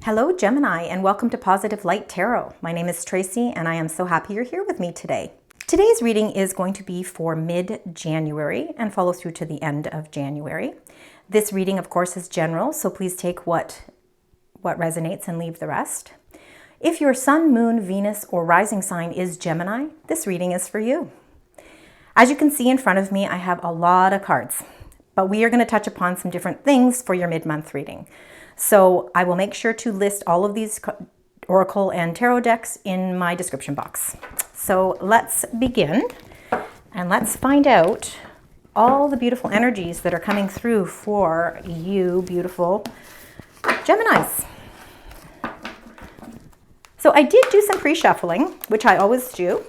Hello Gemini, and welcome to Positive Light Tarot. My name is Tracy and I am so happy you're here with me today. Today's reading is going to be for mid-January and follow through to the end of January. This reading of course is general, so please take what resonates and leave the rest. If your Sun, Moon, Venus, or rising sign is Gemini, this reading is for you. As you can see in front of me, I have a lot of cards, but we are going to touch upon some different things for your mid-month reading. So I will make sure to list all of these Oracle and Tarot decks in my description box. So let's begin and let's find out all the beautiful energies that are coming through for you beautiful Geminis. So I did do some pre-shuffling, which I always do.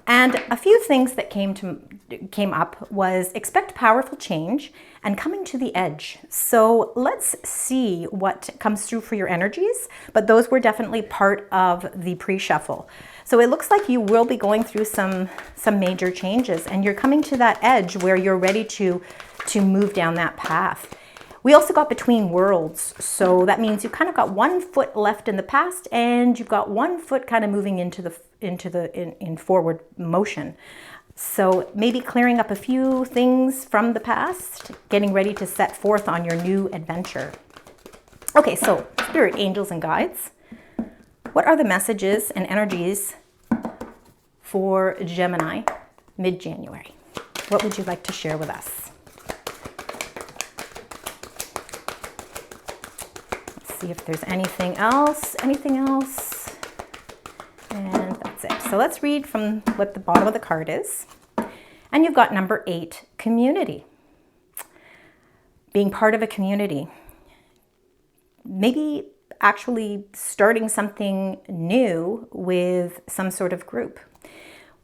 And a few things that came up was expect powerful change and coming to the edge. So let's see what comes through for your energies, but those were definitely part of the pre-shuffle. So it looks like you will be going through some major changes and you're coming to that edge where you're ready to move down that path. We also got between worlds, so that means you've kind of got 1 foot left in the past and you've got 1 foot kind of moving in forward motion. So maybe clearing up a few things from the past, getting ready to set forth on your new adventure. Okay, so spirit, angels, and guides. What are the messages and energies for Gemini mid-January? What would you like to share with us? See if there's anything else, and that's it. So let's read from what the bottom of the card is. And you've got number 8, community. Being part of a community. Maybe actually starting something new with some sort of group.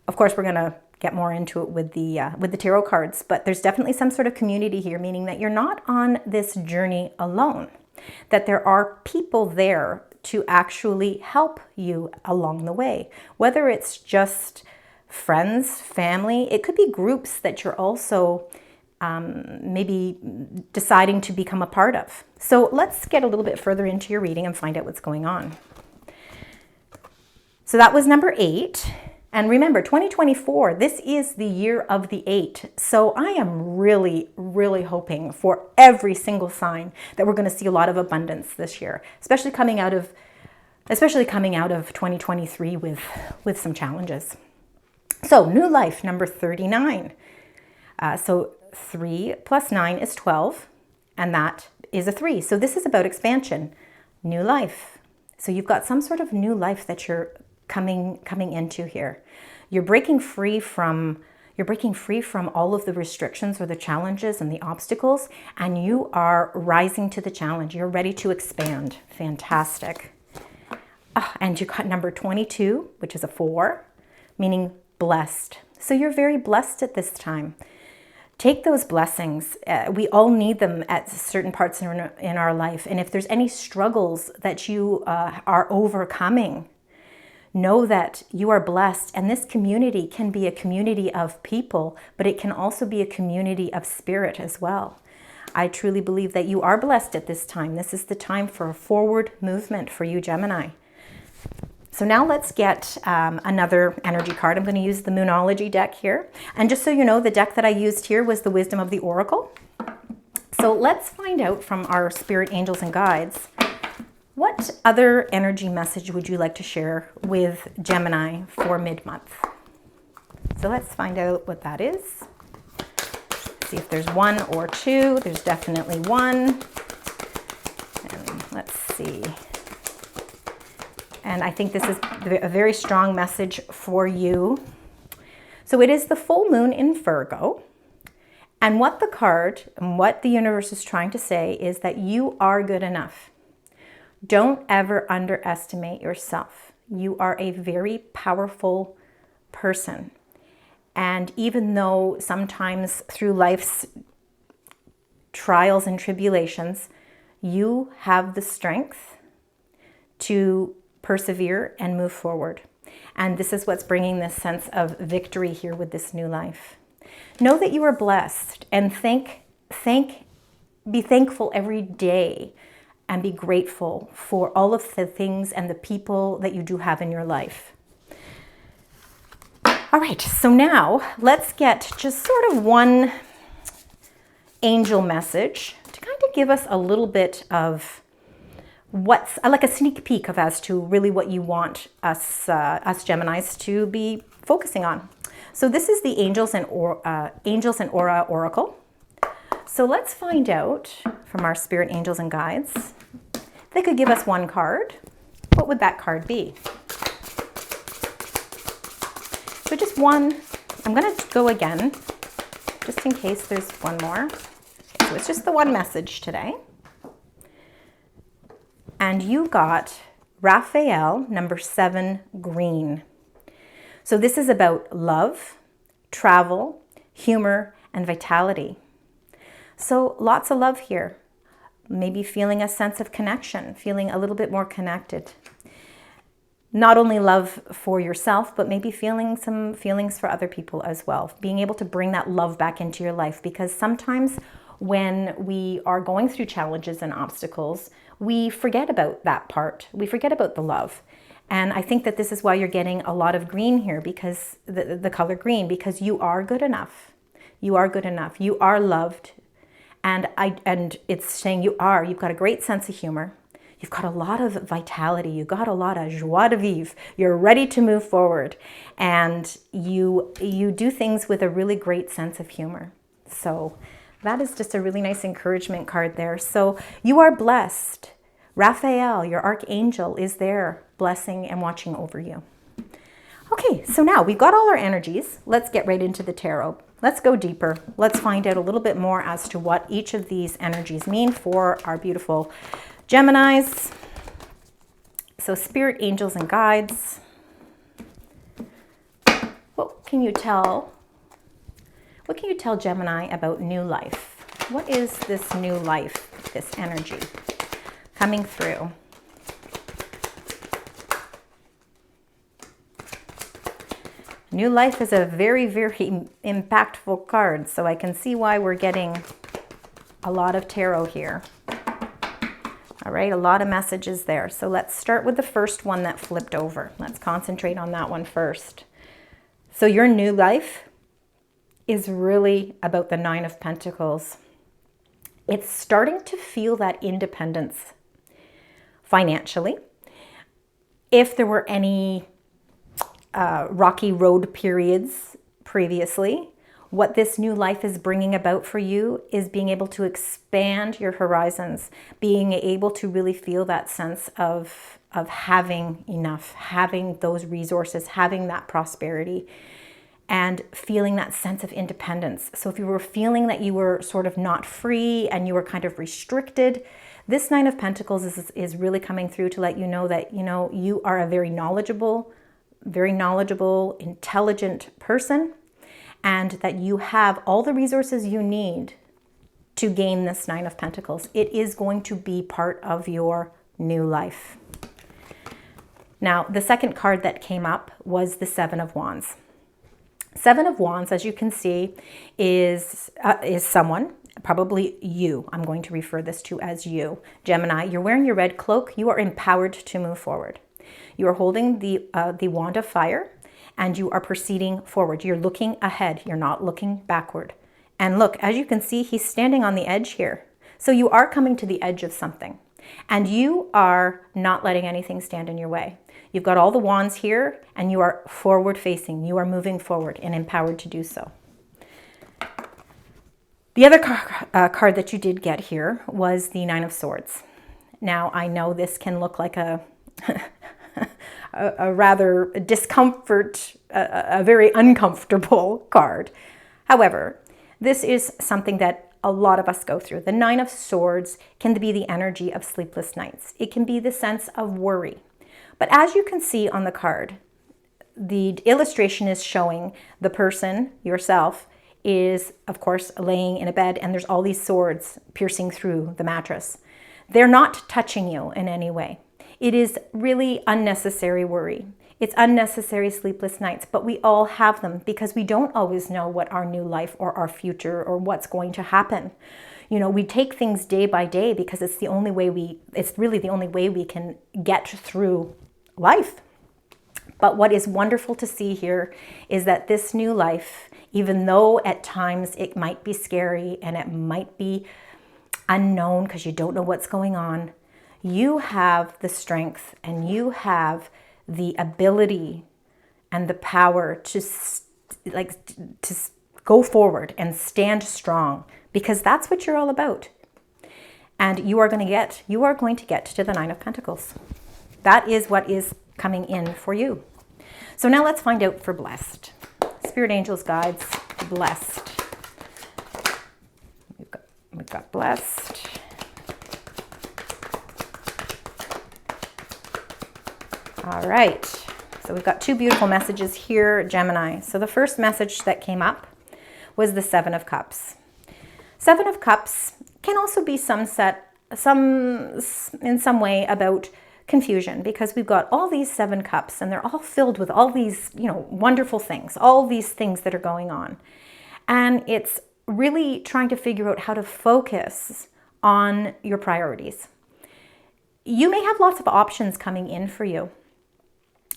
Of course, we're gonna get more into it with the tarot cards, but there's definitely some sort of community here, meaning that you're not on this journey alone. That there are people there to actually help you along the way. Whether it's just friends, family, it could be groups that you're also maybe deciding to become a part of. So let's get a little bit further into your reading and find out what's going on. So that was number 8. And remember, 2024, this is the year of the 8. So I am really, really hoping for every single sign that we're going to see a lot of abundance this year, especially coming out of 2023 with some challenges. So new life, number 39. So 3 plus 9 is 12, and that is a 3. So this is about expansion, new life. So you've got some sort of new life that you're coming into here. You're breaking free from all of the restrictions or the challenges and the obstacles, and you are rising to the challenge. You're ready to expand. Fantastic. And you got number 22, which is a 4, meaning blessed. So you're very blessed at this time. Take those blessings. We all need them at certain parts in our life. And if there's any struggles that you are overcoming, know that you are blessed, and this community can be a community of people, but it can also be a community of spirit as well. I truly believe that you are blessed at this time. This is the time for a forward movement for you, Gemini. So now let's get another energy card. I'm going to use the Moonology deck here. And just so you know, the deck that I used here was the Wisdom of the Oracle. So let's find out from our spirit, angels, and guides, what other energy message would you like to share with Gemini for mid-month? So let's find out what that is. See if there's 1 or 2. There's definitely 1. And let's see. And I think this is a very strong message for you. So it is the full moon in Virgo. And what the card and what the universe is trying to say is that you are good enough. Don't ever underestimate yourself. You are a very powerful person. And even though sometimes through life's trials and tribulations, you have the strength to persevere and move forward. And this is what's bringing this sense of victory here with this new life. Know that you are blessed and be thankful every day and be grateful for all of the things and the people that you do have in your life. All right, so now let's get just sort of one angel message to kind of give us a little bit of what's like a sneak peek of as to really what you want us Geminis to be focusing on. So this is the Angels and Aura Oracle. So let's find out from our spirit angels and guides. If they could give us one card, what would that card be? So just one. I'm going to go again, just in case there's one more. So it's just the one message today. And you got Raphael, number 7, green. So this is about love, travel, humor, and vitality. So lots of love here. Maybe feeling a sense of connection, feeling a little bit more connected. Not only love for yourself, but maybe feeling some feelings for other people as well. Being able to bring that love back into your life, because sometimes when we are going through challenges and obstacles, we forget about that part. We forget about the love. And I think that this is why you're getting a lot of green here, because the color green, because you are good enough. You are good enough. You are loved. And it's saying you've got a great sense of humor. You've got a lot of vitality. You've got a lot of joie de vivre. You're ready to move forward. And you do things with a really great sense of humor. So that is just a really nice encouragement card there. So you are blessed. Raphael, your archangel, is there blessing and watching over you. Okay, so now we've got all our energies. Let's get right into the tarot. Let's go deeper. Let's find out a little bit more as to what each of these energies mean for our beautiful Geminis. So spirit angels and guides. What can you tell Gemini about new life? What is this new life, this energy coming through? New life is a very, very impactful card, so I can see why we're getting a lot of tarot here. All right, a lot of messages there. So let's start with the first one that flipped over. Let's concentrate on that one first. So your new life is really about the 9 of Pentacles. It's starting to feel that independence financially. If there were any rocky road periods previously, what this new life is bringing about for you is being able to expand your horizons, being able to really feel that sense of having enough, having those resources, having that prosperity, and feeling that sense of independence. So if you were feeling that you were sort of not free and you were kind of restricted, this 9 of Pentacles is really coming through to let you know that, you are a very knowledgeable, intelligent person, and that you have all the resources you need to gain this 9 of Pentacles. It is going to be part of your new life. Now, the second card that came up was the 7 of Wands. 7 of Wands, as you can see, is someone, probably you. I'm going to refer this to as you. Gemini, you're wearing your red cloak. You are empowered to move forward. You are holding the wand of fire, and you are proceeding forward. You're looking ahead. You're not looking backward. And look, as you can see, he's standing on the edge here. So you are coming to the edge of something, and you are not letting anything stand in your way. You've got all the wands here, and you are forward facing. You are moving forward and empowered to do so. The other card that you did get here was the 9 of Swords. Now, I know this can look like a rather discomfort, a very uncomfortable card. However, this is something that a lot of us go through. The 9 of Swords can be the energy of sleepless nights. It can be the sense of worry. But as you can see on the card, the illustration is showing the person, yourself, is, of course, laying in a bed, and there's all these swords piercing through the mattress. They're not touching you in any way. It is really unnecessary worry. It's unnecessary sleepless nights, but we all have them because we don't always know what our new life or our future or what's going to happen. You know, we take things day by day because it's really the only way we can get through life. But what is wonderful to see here is that this new life, even though at times it might be scary and it might be unknown because you don't know what's going on, you have the strength and you have the ability and the power to go forward and stand strong, because that's what you're all about. And you are going to get to the Nine of Pentacles. That is what is coming in for you. So now let's find out for blessed. Spirit, angels, guides, blessed. We've got blessed. All right. So we've got two beautiful messages here, Gemini. So the first message that came up was the Seven of Cups. Seven of Cups can also be in some way about confusion, because we've got all these 7 cups and they're all filled with all these, wonderful things, all these things that are going on. And it's really trying to figure out how to focus on your priorities. You may have lots of options coming in for you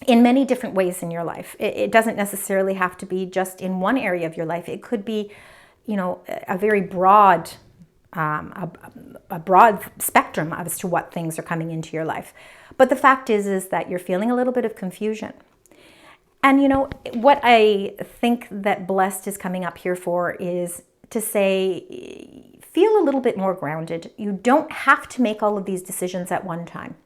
in many different ways in your life. It doesn't necessarily have to be just in one area of your life. It could be, a very broad a broad spectrum as to what things are coming into your life. But the fact is that you're feeling a little bit of confusion. And what I think that blessed is coming up here for is to say, feel a little bit more grounded. You don't have to make all of these decisions at one time.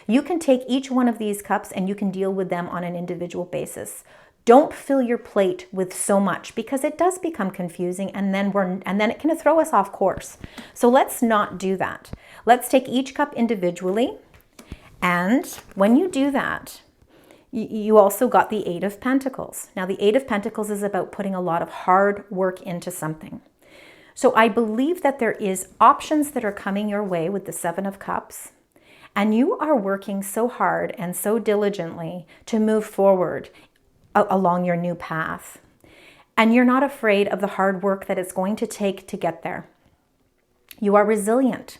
You can take each one of these cups and you can deal with them on an individual basis. Don't fill your plate with so much, because it does become confusing and then it can throw us off course. So let's not do that. Let's take each cup individually. And when you do that, you also got the Eight of Pentacles. Now, the Eight of Pentacles is about putting a lot of hard work into something. So I believe that there is options that are coming your way with the Seven of Cups. And you are working so hard and so diligently to move forward along your new path. And you're not afraid of the hard work that it's going to take to get there. You are resilient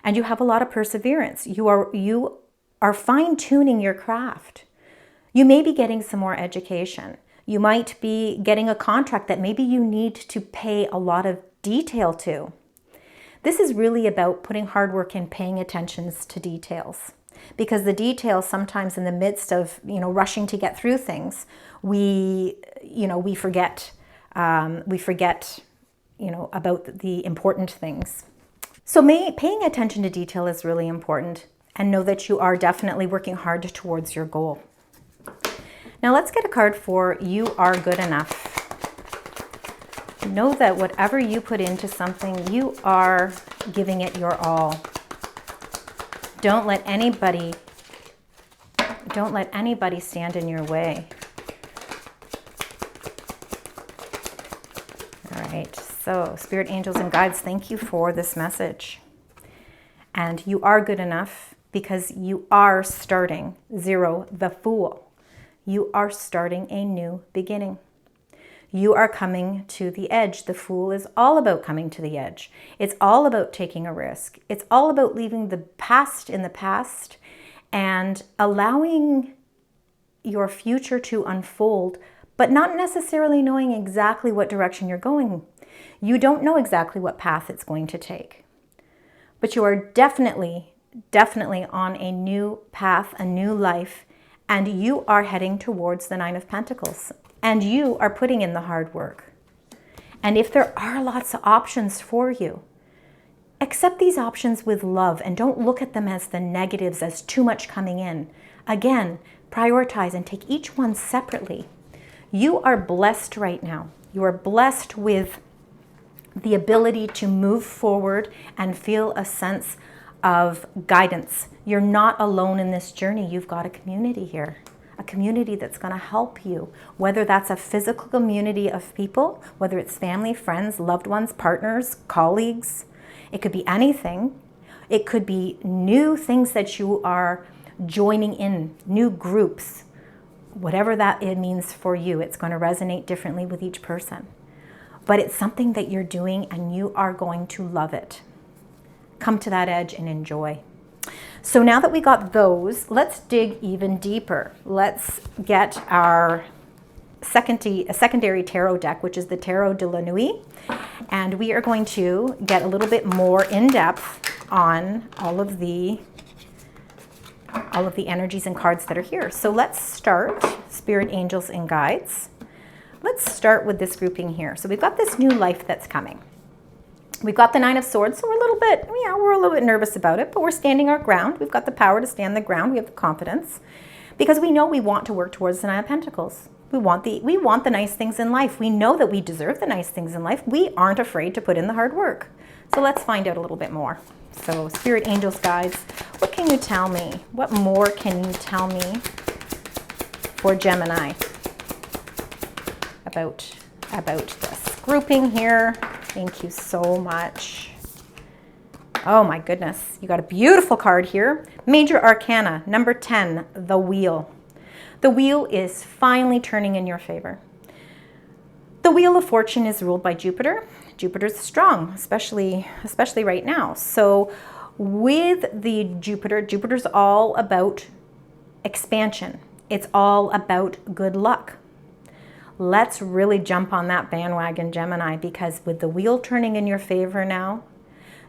and you have a lot of perseverance. You are fine-tuning your craft. You may be getting some more education. You might be getting a contract that maybe you need to pay a lot of detail to. This is really about putting hard work and paying attention to details. Because the details, sometimes in the midst of rushing to get through things, we forget about the important things. So paying attention to detail is really important, and know that you are definitely working hard towards your goal. Now let's get a card for You Are Good Enough. Know that whatever you put into something, you are giving it your all. Don't let anybody stand in your way. All right, so Spirit, angels, and guides, thank you for this message. And you are good enough because you are starting zero, the Fool. You are starting a new beginning. You are coming to the edge. The Fool is all about coming to the edge. It's all about taking a risk. It's all about leaving the past in the past and allowing your future to unfold, but not necessarily knowing exactly what direction you're going. You don't know exactly what path it's going to take. But you are definitely on a new path, a new life, and you are heading towards the Nine of Pentacles. And you are putting in the hard work. And if there are lots of options for you, accept these options with love and don't look at them as the negatives, as too much coming in. Again, prioritize and take each one separately. You are blessed right now. You are blessed with the ability to move forward and feel a sense of guidance. You're not alone in this journey. You've got a community here. A community that's going to help you, whether that's a physical community of people, whether it's family, friends, loved ones, partners, colleagues. It could be anything. It could be new things that you are joining in, new groups. Whatever that it means for you, it's going to resonate differently with each person. but it's something that you're doing and you are going to love it. Come to that edge and enjoy. So now that we got those, let's dig even deeper. Let's get our secondary tarot deck, which is the Tarot de la Nuit. And we are going to get a little bit more in depth on all of the energies and cards that are here. So let's start, Spirit, Angels, and Guides. Let's start with this grouping here. So we've got this new life that's coming. We've got the Nine of Swords, so we're a little bit nervous about it, but we're standing our ground. We've got the power to stand the ground. We have the confidence because we know we want to work towards the Nine of Pentacles. We want the nice things in life. We know that we deserve the nice things in life. We aren't afraid to put in the hard work. So let's find out a little bit more. So Spirit, Angels, Guides, what can you tell me? What more can you tell me for Gemini about this grouping here? Thank you so much. Oh my goodness, you got a beautiful card here. Major Arcana, number 10, the Wheel. The Wheel is finally turning in your favor. The Wheel of Fortune is ruled by Jupiter. Jupiter's strong, especially right now. So with the Jupiter's all about expansion. It's all about good luck. Let's really jump on that bandwagon, Gemini, because with the Wheel turning in your favor now,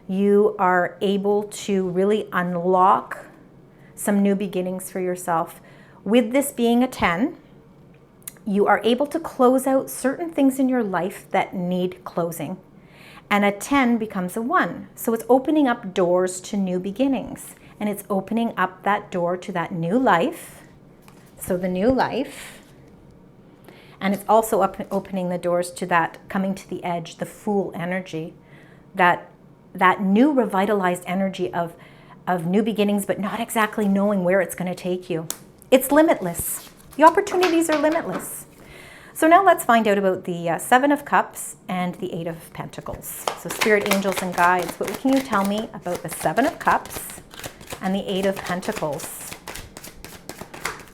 you are able to really unlock some new beginnings for yourself. With this being a 10, you are able to close out certain things in your life that need closing. And a 10 becomes a 1. So it's opening up doors to new beginnings. And it's opening up that door to that new life. So the new life. And it's also opening the doors to that coming to the edge, the Fool energy, that new revitalized energy of new beginnings, but not exactly knowing where it's going to take you. It's limitless. The opportunities are limitless. So now let's find out about the Seven of Cups and the Eight of Pentacles. So Spirit, Angels, and Guides, what can you tell me about the Seven of Cups and the Eight of Pentacles?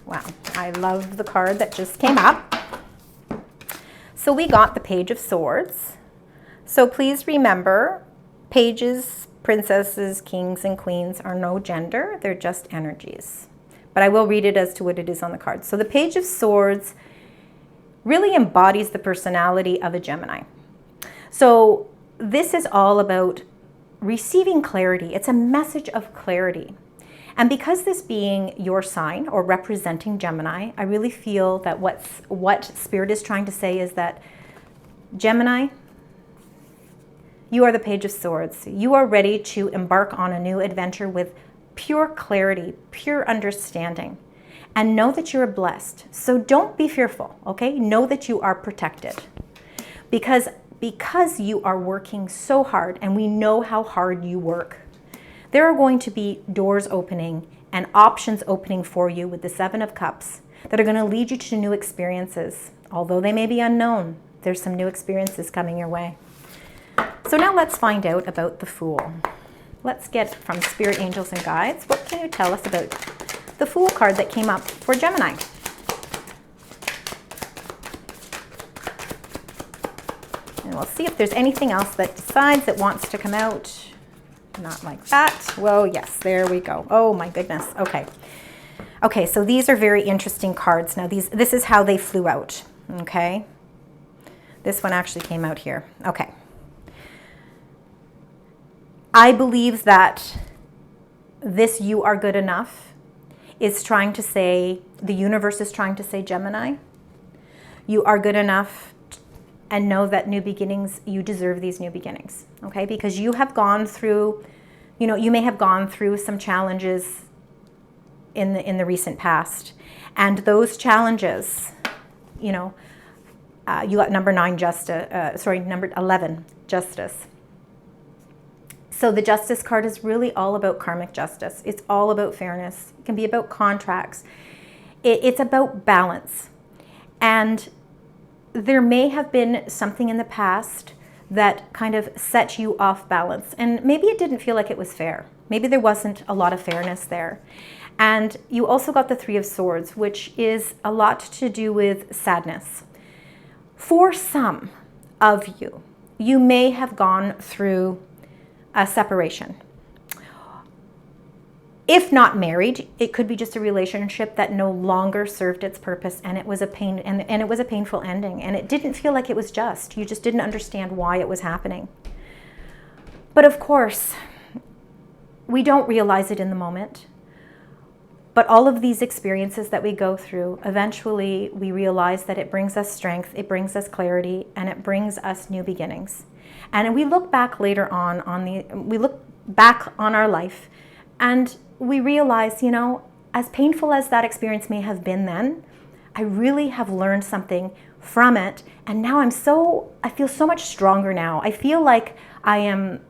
Wow, I love the card that just came up. So we got the Page of Swords. So please remember, pages, princesses, kings, and queens are no gender. They're just energies. But I will read it as to what it is on the card. So the Page of Swords really embodies the personality of a Gemini. So this is all about receiving clarity. It's a message of clarity. And because this being your sign or representing Gemini, I really feel that what Spirit is trying to say is that Gemini, you are the Page of Swords. You are ready to embark on a new adventure with pure clarity, pure understanding, and know that you're blessed. So don't be fearful, okay? Know that you are protected because you are working so hard, and we know how hard you work. There are going to be doors opening and options opening for you with the Seven of Cups that are going to lead you to new experiences. Although they may be unknown, there's some new experiences coming your way. So now let's find out about the Fool. Let's get from Spirit, Angels, and Guides, what can you tell us about the Fool card that came up for Gemini? And we'll see if there's anything else that decides it wants to come out. Not like that. Whoa, yes, there we go. Oh my goodness. Okay. Okay, so these are very interesting cards. Now this is how they flew out. Okay. This one actually came out here. Okay. I believe that this "you are good enough" is trying to say, the universe is trying to say, Gemini, you are good enough, and know that new beginnings, you deserve these new beginnings, okay? Because you have gone through, you may have gone through some challenges in the recent past, and those challenges, you got number 11, justice. So the Justice card is really all about karmic justice. It's all about fairness. It can be about contracts. It's about balance. And there may have been something in the past that kind of set you off balance. And maybe it didn't feel like it was fair. Maybe there wasn't a lot of fairness there. And you also got the Three of Swords, which is a lot to do with sadness. For some, of you. You may have gone through a separation. If not married, it could be just a relationship that no longer served its purpose, and it was a pain, and it was a painful ending, and it didn't feel like it was just. You just didn't understand why it was happening. But of course, we don't realize it in the moment. But all of these experiences that we go through, eventually we realize that it brings us strength, it brings us clarity, and it brings us new beginnings. And we look back later we look back on our life, and we realize, you know, as painful as that experience may have been then, I really have learned something from it. And now I feel so much stronger now. I feel like I am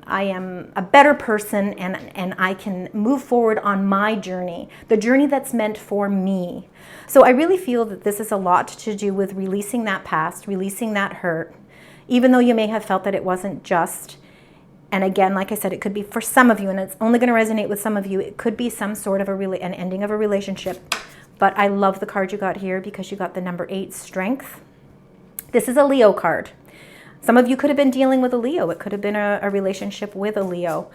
a better person, and I can move forward on my journey, the journey that's meant for me. So I really feel that this is a lot to do with releasing that past, releasing that hurt, even though you may have felt that it wasn't just. And again, like I said, it could be for some of you, and it's only going to resonate with some of you. It could be some sort of an ending of a relationship. But I love the card you got here because you got the number 8, Strength. This is a Leo card. Some of you could have been dealing with a Leo. It could have been a relationship with a Leo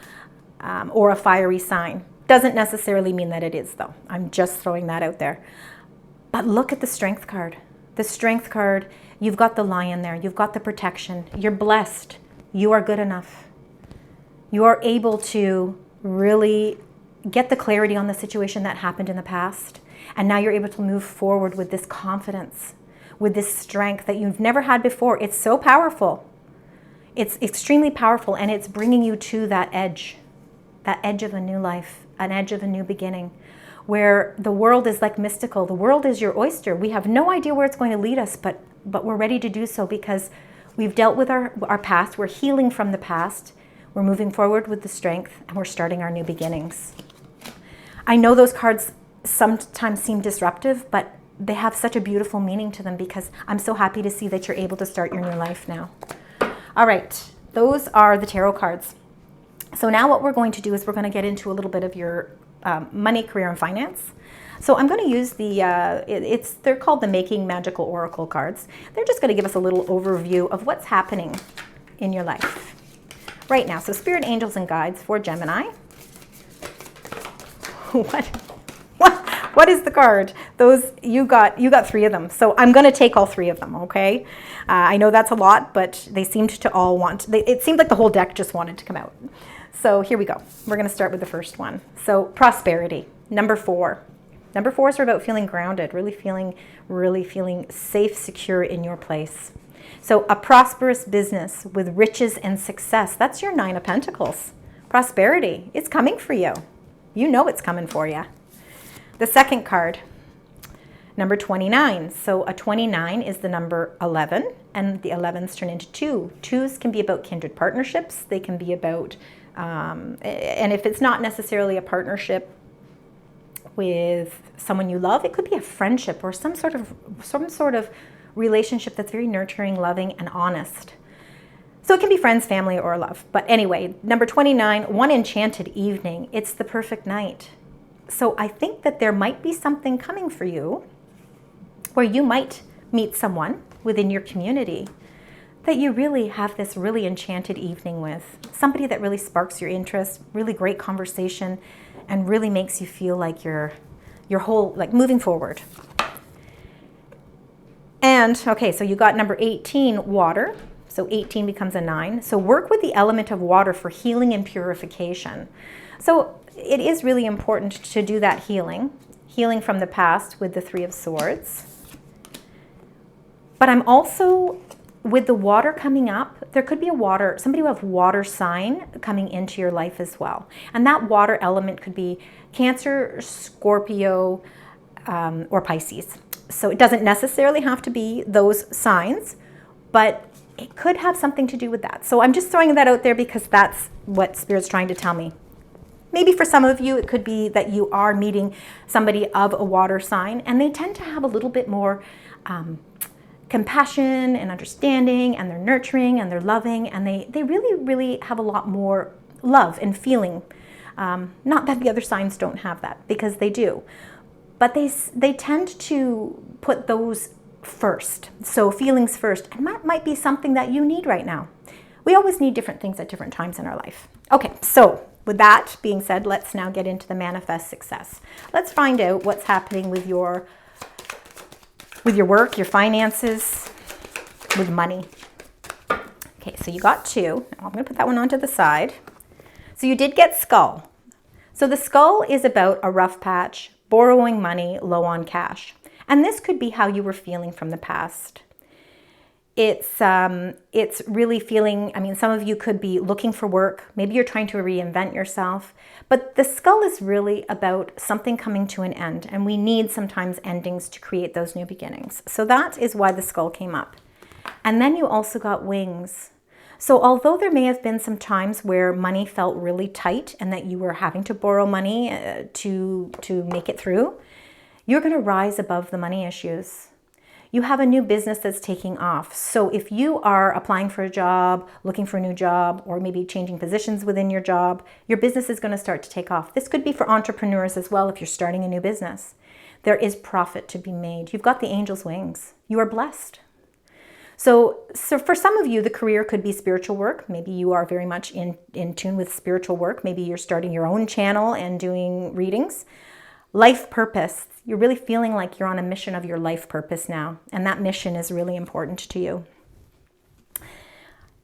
or a fiery sign. Doesn't necessarily mean that it is, though. I'm just throwing that out there. But look at the Strength card. The Strength card, you've got the Lion there. You've got the protection. You're blessed. You are good enough. You are able to really get the clarity on the situation that happened in the past. And now you're able to move forward with this confidence, with this strength that you've never had before. It's so powerful. It's extremely powerful, and it's bringing you to that edge of a new life, an edge of a new beginning, where the world is like mystical. The world is your oyster. We have no idea where it's going to lead us, but we're ready to do so because we've dealt with our past. We're healing from the past. We're moving forward with the strength, and we're starting our new beginnings. I know those cards sometimes seem disruptive, but they have such a beautiful meaning to them because I'm so happy to see that you're able to start your new life now. All right, those are the tarot cards. So now what we're going to do is we're going to get into a little bit of your money, career, and finance. So I'm going to use they're called the Magick Oracle cards. They're just going to give us a little overview of what's happening in your life right now. So spirit, angels, and guides for Gemini. What is the card? Those you got 3 of them. So I'm going to take all 3 of them, okay? I know that's a lot, but they seemed to all it seemed like the whole deck just wanted to come out. So here we go. We're going to start with the first one. So prosperity, number 4. Number 4s are about feeling grounded, really feeling safe, secure in your place. So a prosperous business with riches and success. That's your 9 of Pentacles. Prosperity, it's coming for you. You know it's coming for you. The second card, number 29. So a 29 is the number 11, and the 11s turn into 2. 2s can be about kindred partnerships. They can be about, and if it's not necessarily a partnership with someone you love, it could be a friendship or some sort of relationship that's very nurturing, loving, and honest. So it can be friends, family, or love. But anyway, number 29, one enchanted evening. It's the perfect night. So I think that there might be something coming for you where you might meet someone within your community that you really have this really enchanted evening with. Somebody that really sparks your interest, really great conversation, and really makes you feel like your whole, like moving forward. And, okay, so you got number 18, water. So 18 becomes a 9. So work with the element of water for healing and purification. So it is really important to do that healing from the past with the 3 of Swords. But I'm also, with the water coming up, there could be somebody with a water sign coming into your life as well. And that water element could be Cancer, Scorpio, or Pisces. So it doesn't necessarily have to be those signs, but it could have something to do with that. So I'm just throwing that out there because that's what Spirit's trying to tell me. Maybe for some of you, it could be that you are meeting somebody of a water sign, and they tend to have a little bit more compassion and understanding, and they're nurturing and they're loving, and they really, really have a lot more love and feeling. Not that the other signs don't have that, because they do. But they tend to put those first. So feelings first, and that might be something that you need right now. We always need different things at different times in our life. Okay, so with that being said, let's now get into the manifest success. Let's find out what's happening with your work, your finances, with money. Okay, so you got 2. Now I'm going to put that one onto the side. So you did get skull. So the skull is about a rough patch, borrowing money, low on cash. And this could be how you were feeling from the past. It's really feeling, I mean, some of you could be looking for work. Maybe you're trying to reinvent yourself. But the skull is really about something coming to an end. And we need sometimes endings to create those new beginnings. So that is why the skull came up. And then you also got wings. So although there may have been some times where money felt really tight and that you were having to borrow money to make it through, you're going to rise above the money issues. You have a new business that's taking off. So if you are applying for a job, looking for a new job, or maybe changing positions within your job, your business is going to start to take off. This could be for entrepreneurs as well if you're starting a new business. There is profit to be made. You've got the angel's wings. You are blessed. So for some of you, the career could be spiritual work. Maybe you are very much in tune with spiritual work. Maybe you're starting your own channel and doing readings. Life purpose. You're really feeling like you're on a mission of your life purpose now. And that mission is really important to you.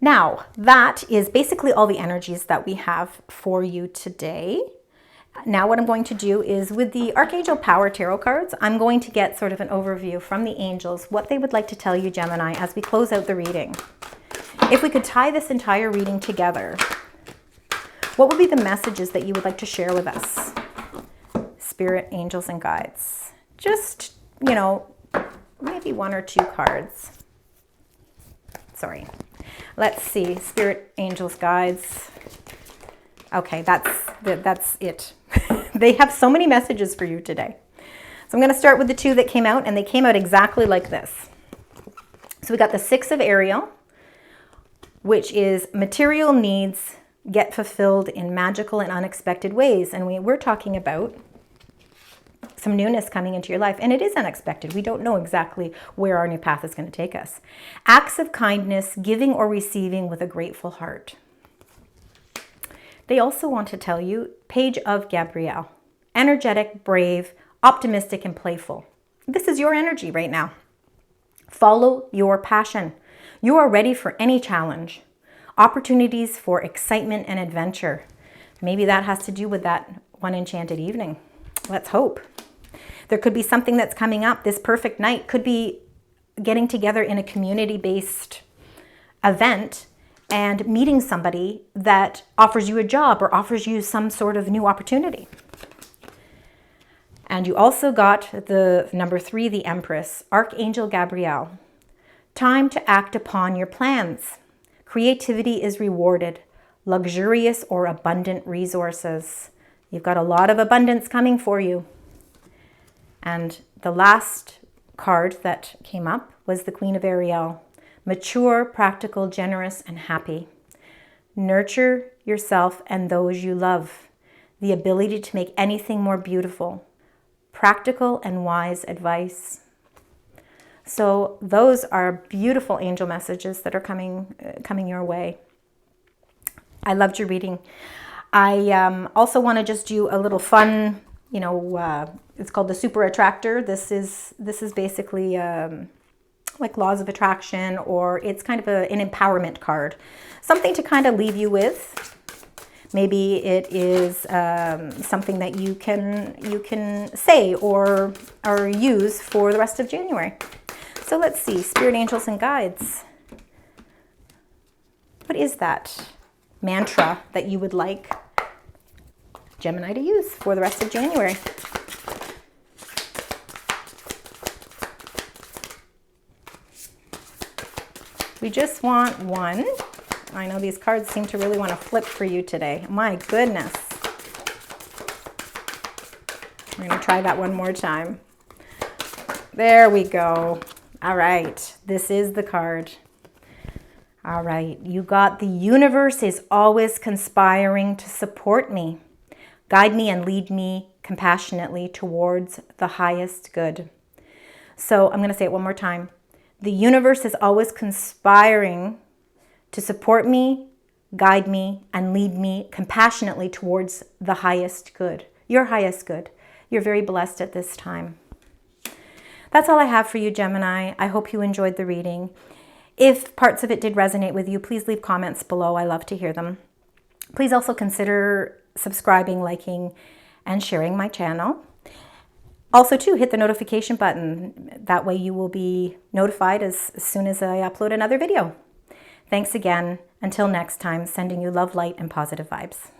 Now, that is basically all the energies that we have for you today. Now what I'm going to do is with the Archangel Power Tarot cards, I'm going to get sort of an overview from the angels, what they would like to tell you, Gemini, as we close out the reading. If we could tie this entire reading together, what would be the messages that you would like to share with us? Spirit, angels, and guides. Just, you know, maybe 1 or 2 cards. Sorry. Let's see. Spirit, angels, guides. Okay, that's it. They have so many messages for you today. So I'm going to start with the 2 that came out, and they came out exactly like this. So we got the 6 of Ariel, which is material needs get fulfilled in magical and unexpected ways. And we're talking about some newness coming into your life, and it is unexpected. We don't know exactly where our new path is going to take us. Acts of kindness, giving or receiving with a grateful heart. They also want to tell you, Page of Gabrielle, energetic, brave, optimistic, and playful. This is your energy right now. Follow your passion. You are ready for any challenge. Opportunities for excitement and adventure. Maybe that has to do with that one enchanted evening. Let's hope. There could be something that's coming up. This perfect night could be getting together in a community-based event and meeting somebody that offers you a job or offers you some sort of new opportunity. And you also got the number 3, the Empress, Archangel Gabrielle. Time to act upon your plans. Creativity is rewarded. Luxurious or abundant resources. You've got a lot of abundance coming for you. And the last card that came up was the Queen of Ariel. Mature, practical, generous, and happy. Nurture yourself and those you love. The ability to make anything more beautiful. Practical and wise advice. So those are beautiful angel messages that are coming your way. I loved your reading. I also want to just do a little fun, it's called the Super Attractor. This is basically like laws of attraction, or it's kind of an empowerment card. Something to kind of leave you with. Maybe it is something that you can say or use for the rest of January. So let's see, Spirit, angels, and guides. What is that mantra that you would like Gemini to use for the rest of January? We just want 1. I know these cards seem to really want to flip for you today. My goodness. I'm going to try that one more time. There we go. All right. This is the card. All right. You got the universe is always conspiring to support me. Guide me and lead me compassionately towards the highest good. So I'm going to say it one more time. The universe is always conspiring to support me, guide me, and lead me compassionately towards the highest good, your highest good. You're very blessed at this time. That's all I have for you, Gemini. I hope you enjoyed the reading. If parts of it did resonate with you, please leave comments below. I love to hear them. Please also consider subscribing, liking, and sharing my channel. Also, too, hit the notification button. That way you will be notified as soon as I upload another video. Thanks again. Until next time, sending you love, light, and positive vibes.